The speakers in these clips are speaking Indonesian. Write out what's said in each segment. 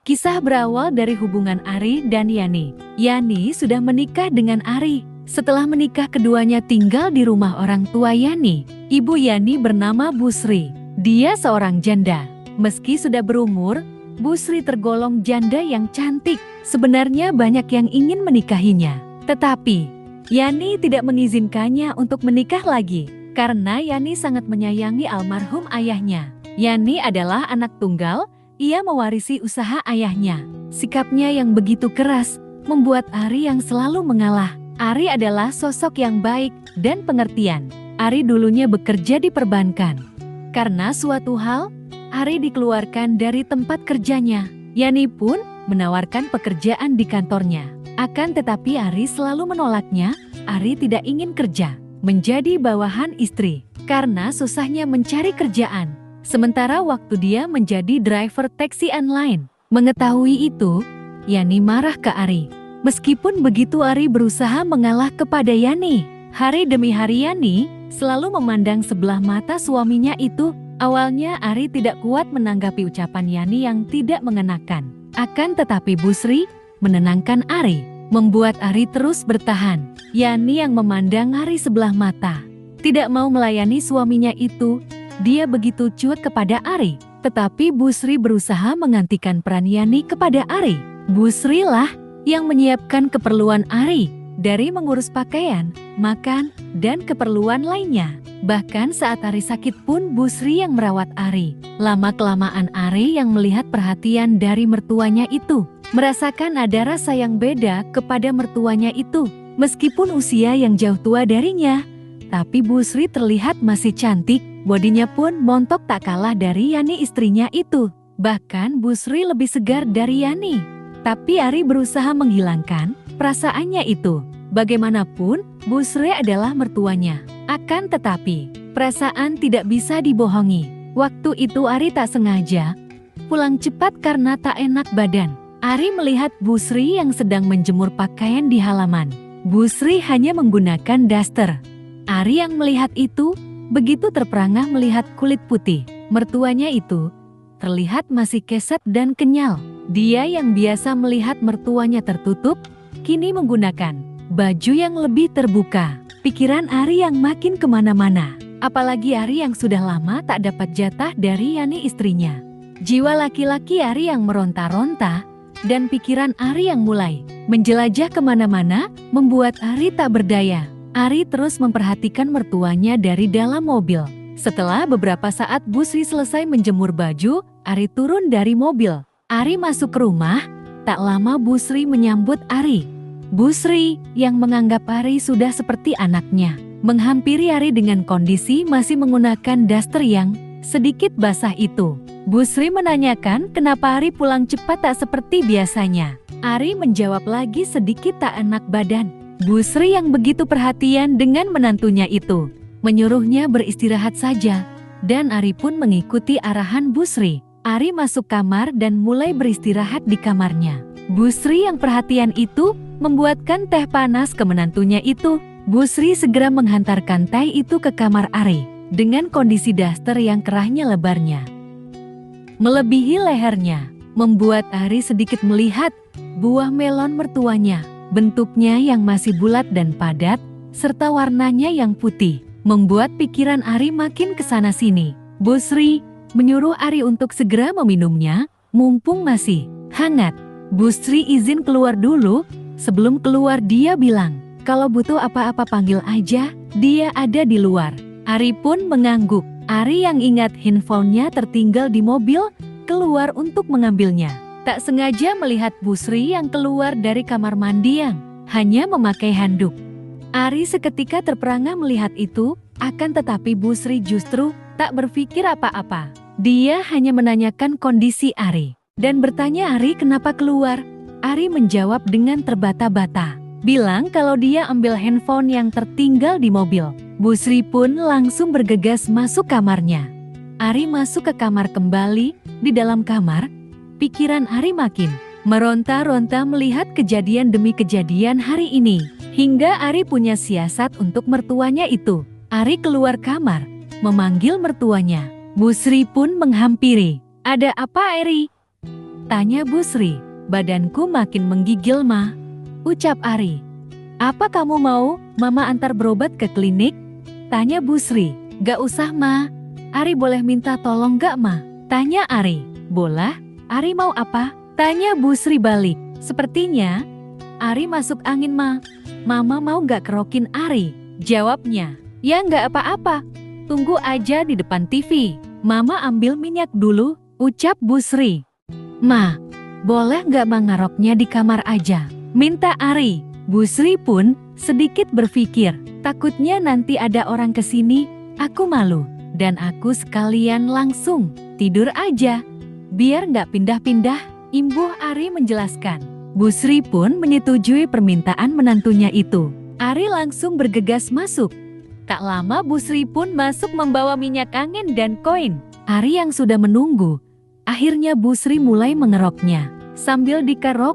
Kisah berawal dari hubungan Ari dan Yani. Yani sudah menikah dengan Ari. Setelah menikah, keduanya tinggal di rumah orang tua Yani. Ibu Yani bernama Bu Sri. Dia seorang janda. Meski sudah berumur, Bu Sri tergolong janda yang cantik. Sebenarnya banyak yang ingin menikahinya. Tetapi, Yani tidak mengizinkannya untuk menikah lagi. Karena Yani sangat menyayangi almarhum ayahnya. Yani adalah anak tunggal. Ia mewarisi usaha ayahnya. Sikapnya yang begitu keras membuat Ari yang selalu mengalah. Ari adalah sosok yang baik dan pengertian. Ari dulunya bekerja di perbankan. Karena suatu hal, Ari dikeluarkan dari tempat kerjanya. Yani pun menawarkan pekerjaan di kantornya. Akan tetapi Ari selalu menolaknya. Ari tidak ingin kerja menjadi bawahan istri karena susahnya mencari kerjaan. Sementara waktu dia menjadi driver taksi online. Mengetahui itu, Yani marah ke Ari. Meskipun begitu, Ari berusaha mengalah kepada Yani. Hari demi hari Yani selalu memandang sebelah mata suaminya itu. Awalnya Ari tidak kuat menanggapi ucapan Yani yang tidak mengenakan. Akan tetapi Bu Sri menenangkan Ari, membuat Ari terus bertahan. Yani yang memandang Ari sebelah mata, tidak mau melayani suaminya itu. Dia begitu cuek kepada Ari, tetapi Bu Sri berusaha menggantikan peran Yani kepada Ari. Bu Sri lah yang menyiapkan keperluan Ari, dari mengurus pakaian, makan, dan keperluan lainnya. Bahkan saat Ari sakit pun Bu Sri yang merawat Ari. Lama-kelamaan Ari yang melihat perhatian dari mertuanya itu, merasakan ada rasa yang beda kepada mertuanya itu. Meskipun usia yang jauh tua darinya, tapi Bu Sri terlihat masih cantik. Bodinya pun montok tak kalah dari Yani istrinya itu. Bahkan Bu Sri lebih segar dari Yani. Tapi Ari berusaha menghilangkan perasaannya itu. Bagaimanapun, Bu Sri adalah mertuanya. Akan tetapi, perasaan tidak bisa dibohongi. Waktu itu Ari tak sengaja pulang cepat karena tak enak badan. Ari melihat Bu Sri yang sedang menjemur pakaian di halaman. Bu Sri hanya menggunakan daster. Ari yang melihat itu begitu terperangah melihat kulit putih mertuanya itu terlihat masih keset dan kenyal. Dia yang biasa melihat mertuanya tertutup, kini menggunakan baju yang lebih terbuka. Pikiran Ari yang makin kemana-mana. Apalagi Ari yang sudah lama tak dapat jatah dari Yani istrinya. Jiwa laki-laki Ari yang meronta-ronta dan pikiran Ari yang mulai menjelajah kemana-mana membuat Ari tak berdaya. Ari terus memperhatikan mertuanya dari dalam mobil. Setelah beberapa saat Bu Sri selesai menjemur baju, Ari turun dari mobil. Ari masuk ke rumah. Tak lama Bu Sri menyambut Ari. Bu Sri yang menganggap Ari sudah seperti anaknya, menghampiri Ari dengan kondisi masih menggunakan daster yang sedikit basah itu. Bu Sri menanyakan kenapa Ari pulang cepat tak seperti biasanya. Ari menjawab lagi sedikit tak enak badan. Bu Sri yang begitu perhatian dengan menantunya itu, menyuruhnya beristirahat saja, dan Ari pun mengikuti arahan Bu Sri. Ari masuk kamar dan mulai beristirahat di kamarnya. Bu Sri yang perhatian itu membuatkan teh panas ke menantunya itu. Bu Sri segera menghantarkan teh itu ke kamar Ari, dengan kondisi daster yang kerahnya lebarnya melebihi lehernya, membuat Ari sedikit melihat buah melon mertuanya. Bentuknya yang masih bulat dan padat, serta warnanya yang putih, membuat pikiran Ari makin kesana sini. Bu Sri menyuruh Ari untuk segera meminumnya, mumpung masih hangat. Bu Sri izin keluar dulu. Sebelum keluar dia bilang, kalau butuh apa-apa panggil aja, dia ada di luar. Ari pun mengangguk. Ari yang ingat handphonenya tertinggal di mobil, keluar untuk mengambilnya. Tak sengaja melihat Bu Sri yang keluar dari kamar mandi yang hanya memakai handuk. Ari seketika terperangah melihat itu, akan tetapi Bu Sri justru tak berpikir apa-apa. Dia hanya menanyakan kondisi Ari dan bertanya Ari kenapa keluar. Ari menjawab dengan terbata-bata, bilang kalau dia ambil handphone yang tertinggal di mobil. Bu Sri pun langsung bergegas masuk kamarnya. Ari masuk ke kamar kembali. Di dalam kamar, pikiran Ari makin meronta-ronta melihat kejadian demi kejadian hari ini. Hingga Ari punya siasat untuk mertuanya itu. Ari keluar kamar, memanggil mertuanya. Bu Sri pun menghampiri. Ada apa, Ari? Tanya Bu Sri. Badanku makin menggigil, Ma. Ucap Ari. Apa kamu mau Mama antar berobat ke klinik? Tanya Bu Sri. Gak usah, Ma. Ari boleh minta tolong gak, Ma? Tanya Ari. Boleh. Ari mau apa? Tanya Bu Sri balik. Sepertinya Ari masuk angin, Ma. Mama mau gak kerokin Ari? Jawabnya. Ya gak apa-apa. Tunggu aja di depan TV. Mama ambil minyak dulu, ucap Bu Sri. Ma, boleh gak Ma ngaroknya di kamar aja? Minta Ari. Bu Sri pun sedikit berpikir, takutnya nanti ada orang kesini, aku malu. Dan aku sekalian langsung tidur aja. Biar gak pindah-pindah, imbuh Ari menjelaskan. Bu Sri pun menyetujui permintaan menantunya itu. Ari langsung bergegas masuk. Tak lama Bu Sri pun masuk membawa minyak angin dan koin. Ari yang sudah menunggu, akhirnya Bu Sri mulai mengeroknya. Sambil dikerok,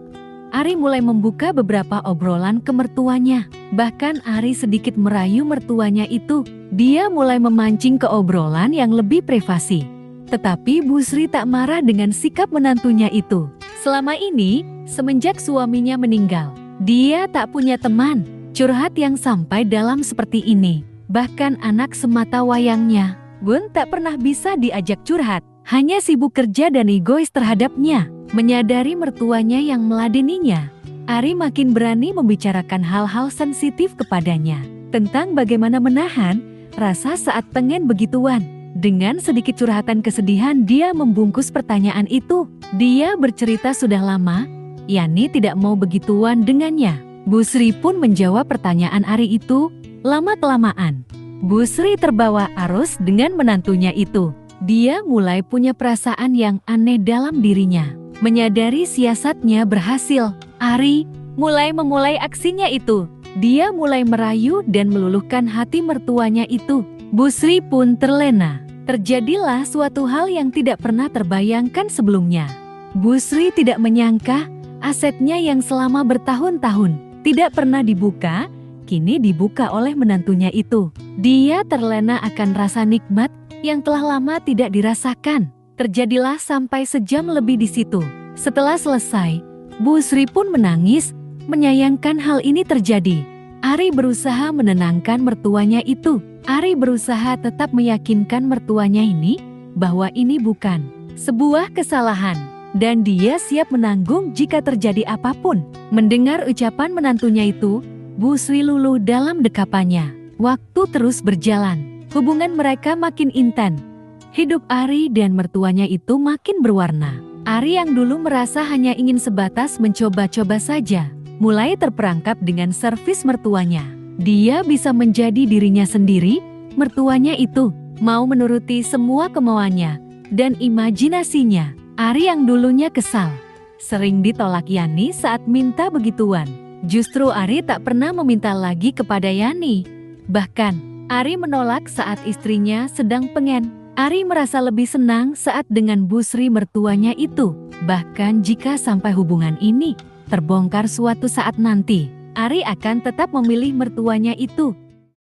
Ari mulai membuka beberapa obrolan ke mertuanya. Bahkan Ari sedikit merayu mertuanya itu. Dia mulai memancing ke obrolan yang lebih privasi. Tetapi Bu Sri tak marah dengan sikap menantunya itu. Selama ini, semenjak suaminya meninggal, dia tak punya teman curhat yang sampai dalam seperti ini. Bahkan anak semata wayangnya pun tak pernah bisa diajak curhat. Hanya sibuk kerja dan egois terhadapnya. Menyadari mertuanya yang meladeninya, Ari makin berani membicarakan hal-hal sensitif kepadanya. Tentang bagaimana menahan rasa saat pengen begituan. Dengan sedikit curhatan kesedihan dia membungkus pertanyaan itu. Dia bercerita sudah lama, Yani tidak mau begituan dengannya. Bu Sri pun menjawab pertanyaan Ari itu. Lama-kelamaan, Bu Sri terbawa arus dengan menantunya itu. Dia mulai punya perasaan yang aneh dalam dirinya. Menyadari siasatnya berhasil, Ari memulai aksinya itu. Dia mulai merayu dan meluluhkan hati mertuanya itu. Bu Sri pun terlena. Terjadilah suatu hal yang tidak pernah terbayangkan sebelumnya. Bu Sri tidak menyangka asetnya yang selama bertahun-tahun tidak pernah dibuka, kini dibuka oleh menantunya itu. Dia terlena akan rasa nikmat yang telah lama tidak dirasakan. Terjadilah sampai sejam lebih di situ. Setelah selesai, Bu Sri pun menangis, menyayangkan hal ini terjadi. Ari berusaha menenangkan mertuanya itu. Ari berusaha tetap meyakinkan mertuanya ini bahwa ini bukan sebuah kesalahan dan dia siap menanggung jika terjadi apapun. Mendengar ucapan menantunya itu, Bu Sri luluh dalam dekapannya. Waktu terus berjalan, hubungan mereka makin intens. Hidup Ari dan mertuanya itu makin berwarna. Ari yang dulu merasa hanya ingin sebatas mencoba-coba saja, mulai terperangkap dengan servis mertuanya. Dia bisa menjadi dirinya sendiri, mertuanya itu mau menuruti semua kemauannya dan imajinasinya. Ari yang dulunya kesal, sering ditolak Yani saat minta begituan. Justru Ari tak pernah meminta lagi kepada Yani. Bahkan, Ari menolak saat istrinya sedang pengen. Ari merasa lebih senang saat dengan Bu Sri mertuanya itu. Bahkan jika sampai hubungan ini terbongkar suatu saat nanti, Ari akan tetap memilih mertuanya itu.